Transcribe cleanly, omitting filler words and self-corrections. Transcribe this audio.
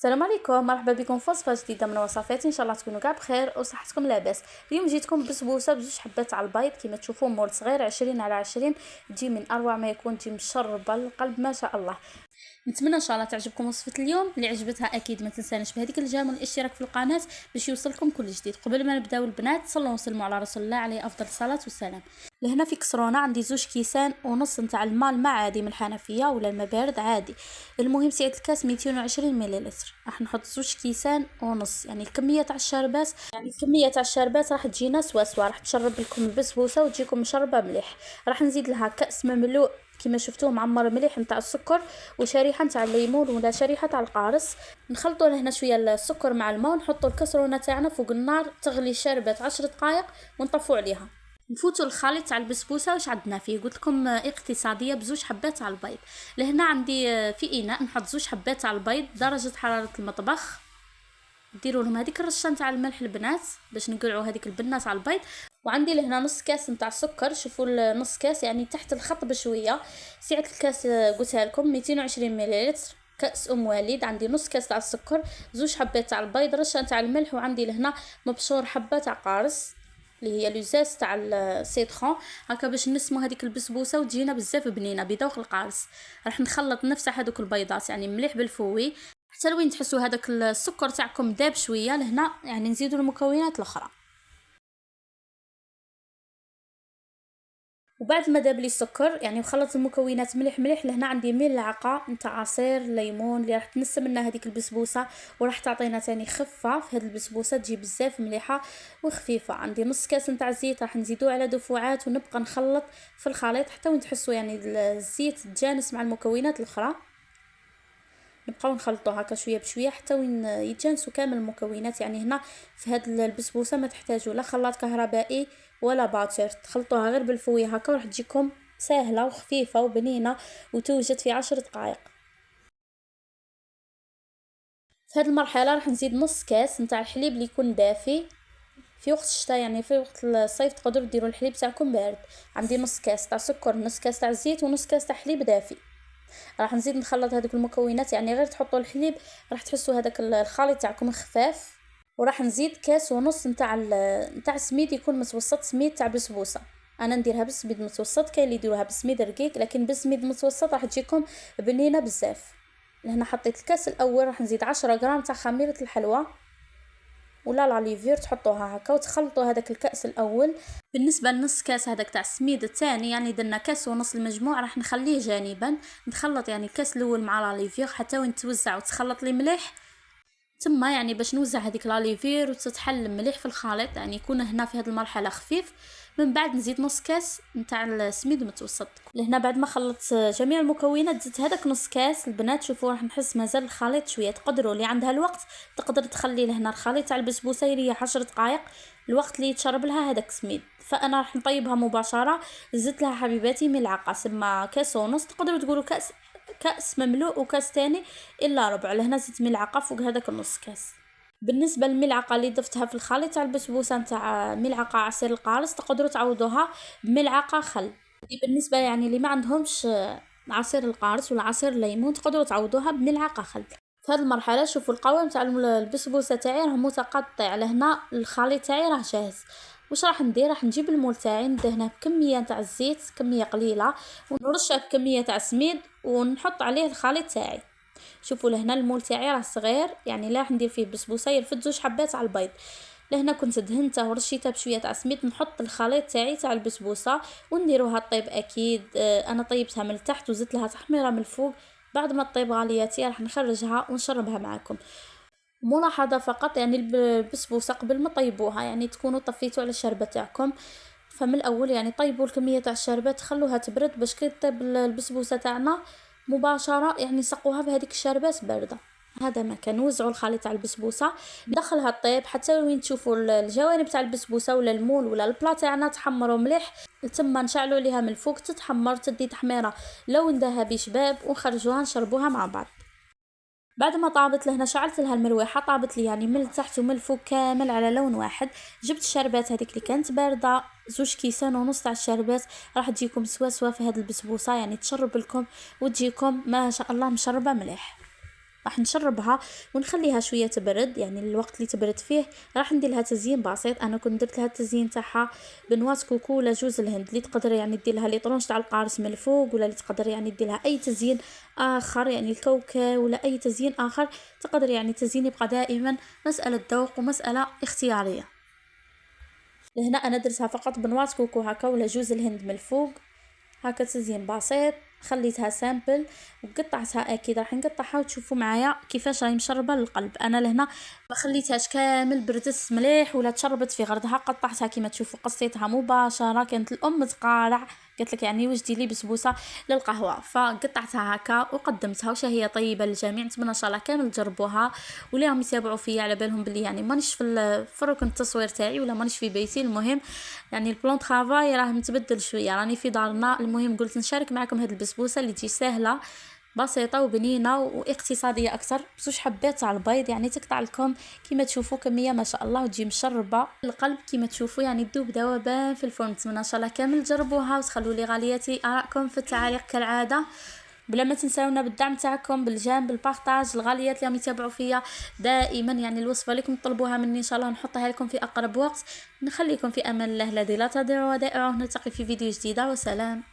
السلام عليكم، مرحبا بكم في وصفه جديده من وصفاتي. ان شاء الله تكونوا كاع بخير وصحتكم لاباس. اليوم جيتكم بسبوسه بجوج حبات على البيض كما تشوفوا، مول صغير 20 على 20، تجي من اروع ما يكون، تجي مشربه القلب ما شاء الله. نتمنى ان شاء الله تعجبكم وصفه اليوم. اللي عجبتها اكيد ما تنسانيش بهذيك الجيم والاشتراك في القناه باش يوصلكم كل جديد. قبل ما نبداو البنات، صلوا وسلموا على رسول الله عليه افضل الصلاه والسلام. لهنا في كسرونه عندي 2 كيسان ونص نتاع الماء عادي من الحنفيه ولا الماء بارد عادي. المهم سعه الكاس 220 مليلتر. راح نحط 2 كيسان ونص، يعني الكميه تاع الشربات راح تجينا سوا راح تشرب لكم البسبوسه وتجيكم مشربه مليح. راح نزيد لها كاس مملوء كما شفتوه معمر مليح نتاع السكر وشريحه نتاع الليمون ولا شريحه تاع القارص. نخلطوا هنا شويه السكر مع الماء ونحطوا الكسرونه تاعنا فوق النار تغلي شربت 10 دقائق ونطفوا عليها. نفوتوا الخليط تاع البسبوسه واش عندنا فيه. قلت لكم اقتصاديه بزوج حبات على البيض. لهنا عندي في اناء نحط 2 حبات على البيض درجه حراره المطبخ. ديروا لهم هذيك الرشه نتاع الملح البنات باش نقلعوا هذيك البنه تاع البيض. وعندي لهنا نص كاس نتاع السكر. شوفوا النص كاس يعني تحت الخط بشويه. سعه الكاس قلتها لكم 220 مليلتر. كاس والد. عندي نص كاس تاع السكر، 2 حبات تاع البيض، رشه نتاع الملح، وعندي لهنا مبشور حبه تاع قارص اللي هي لوزاز تاع السيترون هكا باش نسمو هذيك البسبوسه وتجينا بزاف بنينه بذوق القارص. راح نخلط نفس هذوك البيضات يعني مليح بالفوي حتى لوين تحسوا هذاك السكر تاعكم داب شويه. لهنا يعني نزيدوا المكونات الاخرى. وبعد ما داب لي السكر يعني وخلط المكونات مليح لهنا عندي ملعقه نتاع عصير ليمون اللي راح تنسم لنا هذيك البسبوسه وراح تعطينا تاني خفه في هذه البسبوسه تجي بزاف مليحه وخفيفه. عندي نص كاس نتاع الزيت راح نزيدوه على دفعات ونبقى نخلط في الخليط حتى وين تحسوا يعني الزيت تجانس مع المكونات الاخرى. نبقاو نخلطوا هكا شويه بشويه حتى وين يتجانسوا كامل المكونات. يعني هنا في هذه البسبوسه ما تحتاجوا لا خلاط كهربائي ولا باتر، تخلطوها غير بالفوي هكا وراح تجيكم سهله وخفيفه وبنينه وتوجد في 10 دقائق. في هذه المرحله راح نزيد نص كاس نتاع الحليب اللي يكون دافي. في وقت الشتاء يعني في وقت الصيف تقدروا ديروا الحليب تاعكم بارد. عندي نص كاس تاع سكر، نص كاس تاع زيت، ونص كاس تاع حليب دافي. راح نزيد نخلط هذوك المكونات، يعني غير تحطوا الحليب راح تحسوا هذاك الخليط تاعكم خفاف. وراح نزيد كاس ونص نتاع السميد يكون متوسط، سميد تاع بسبوسه. انا نديرها بالسميد متوسط، كاين اللي يديروها بالسميد رقيق، لكن بالسميد متوسط راح تجيكم بنينه بزاف. لهنا حطيت الكاس الاول راح نزيد 10 غرام تاع خميره الحلوى ولا لاليفير تحطوها هكا وتخلطوا هذاك الكاس الاول. بالنسبه لنص كاس هذاك تاع السميد الثاني يعني درنا كاس ونص المجموع راح نخليه جانبا. نخلط يعني الكاس الاول مع لاليفير حتى وين توزع وتخلط لي مليح. ثم يعني باش نوزع هذيك لاليفير وتتحل مليح في الخليط، يعني يكون هنا في هذه المرحله خفيف. من بعد نزيد نص كاس نتاع السميد متوسط. لهنا بعد ما خلطت جميع المكونات زدت هذاك نص كاس. البنات شوفوا راح نحس مازال الخليط شويه، تقدروا اللي عندها الوقت تقدر تخلي لهنا الخليط تاع البسبوسه يريح 10 دقائق الوقت اللي يتشرب لها هذاك السميد. فانا راح نطيبها مباشره. زدت لها حبيباتي ملعقه، سما كاس ونص، تقدروا تقولوا كاس مملوء وكاس تاني الا ربع. لهنا زدت ملعقه فوق هذاك النص كاس. بالنسبه للملعقه اللي ضفتها في الخليط تاع البسبوسه نتاع ملعقه عصير القارص تقدروا تعوضوها بملعقه خل. بالنسبه يعني اللي ما عندهمش عصير القارص ولا عصير الليمون تقدروا تعوضوها بملعقه خل. في هذه المرحله شوفوا القوام تاع البسبوسه تاعي راه متقطع. لهنا الخليط تاعي راه جاهز. واش راح ندير؟ راح نجيب المول تاعي ندهنه بكميه تاع الزيت كميه قليله ونرشه بكميه تاع سميد ونحط عليه الخليط تاعي. شوفوا لهنا المول تاعي راه صغير، يعني لا راح ندير فيه بسبوسه يرفد 2 حبات على البيض. لهنا كنت دهنته ورشيته بشويه تاع سميد. نحط الخليط تاعي تاع البسبوسه ونديروها طيب اكيد. انا طيبتها من التحت وزدت لها تحميره من الفوق. بعد ما تطيب غالياتي راح نخرجها ونشربها معكم. ملاحظه فقط، يعني البسبوسه قبل ما طيبوها يعني تكونوا طفيتوا على الشربه تاعكم. فمن الاول يعني طيبوا الكميه تاع الشربات خلوها تبرد باش كي طيب البسبوسه تاعنا مباشره يعني سقوها بهذيك الشربات بارده. هذا ما كان. نوزعوا الخليط تاع البسبوسه ندخلها طيب حتى وين تشوفوا الجوانب تاع البسبوسه ولا المول ولا البلا تاعنا تحمروا مليح. ثم نشعلوا ليها من الفوق تتحمر تدي تحميره لون ذهبي شباب ونخرجوها نشربوها مع بعض. بعد ما طابت لهنا شعلت لها المروحه، طابت لي يعني من التحت ومن الفوق كامل على لون واحد. جبت الشربات هذيك اللي كانت بارده 2 كيسان ونص تاع الشربات راح تجيكم سوا في هذه البسبوسه، يعني تشرب لكم وتجيكم ما شاء الله مشربه مليح. راح نشربها ونخليها شويه تبرد. يعني الوقت اللي تبرد فيه راح ندير لها تزيين بسيط. انا كنت درت لها التزيين تاعها بنواه كوكو ولا جوز الهند، اللي تقدر يعني دير لها لي طرونش تاع القارص من الفوق، ولا اللي تقدر يعني دير لها اي تزيين اخر، يعني الكوكا ولا اي تزيين اخر تقدر. يعني التزيين يبقى دائما مساله ذوق ومساله اختياريه. لهنا انا درتها فقط بنواه كوكو هكا ولا جوز الهند من الفوق هكا، تزيين بسيط. خليتها سامبل وقطعتها، اكيد راح نقطعها وتشوفوا معايا كيفاش راهي مشربه للقلب. انا لهنا ما خليتهاش كامل بردت مليح ولا تشربت في غردها، قطعتها كيما تشوفوا، قصيتها مباشره. كانت الام تقارع قالت لك يعني واش ديري بسبوسه للقهوه، فقطعتها هكا وقدمتها. وش هي طيبه للجميع، نتمنى ان شاء الله كامل تجربوها. واللي راهم يتابعوا فيا على بالهم بلي يعني مانيش في ركن التصوير تاعي ولا مانيش في بيتي، المهم يعني البلان طرافاي راه متبدل شويه، راني في دارنا. المهم قلت نشارك معكم هذه البسبوسه اللي تجي سهله بسيطه وبنينه واقتصاديه اكثر. بزوج حبات تاع البيض يعني تقطع لكم كيما تشوفوا كميه ما شاء الله، وتجي مشربه القلب كيما تشوفوا، يعني تذوب ذوبان في الفرن. نتمنى ان شاء الله كامل تجربوها وتخلوا لي غالياتي ارائكم في التعاليق كالعاده. بلا ما تنساونا بالدعم تاعكم بالجيم بالبارطاج. الغاليات اللي راهم يتابعوا فيا دائما يعني الوصفه لكم تطلبوها مني ان شاء الله نحطها لكم في اقرب وقت. نخليكم في امان الله الذي لا تضيع ودائعه. نلتقي في فيديو جديده وسلام.